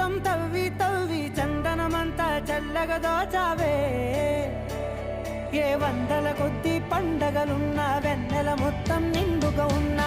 మొత్తం తవ్వి తవ్వి చందనమంతా చల్లగా దోచావే ఏ వందల కొద్ది పండగలున్నా వెన్నెల మొత్తం నిండుగా ఉన్న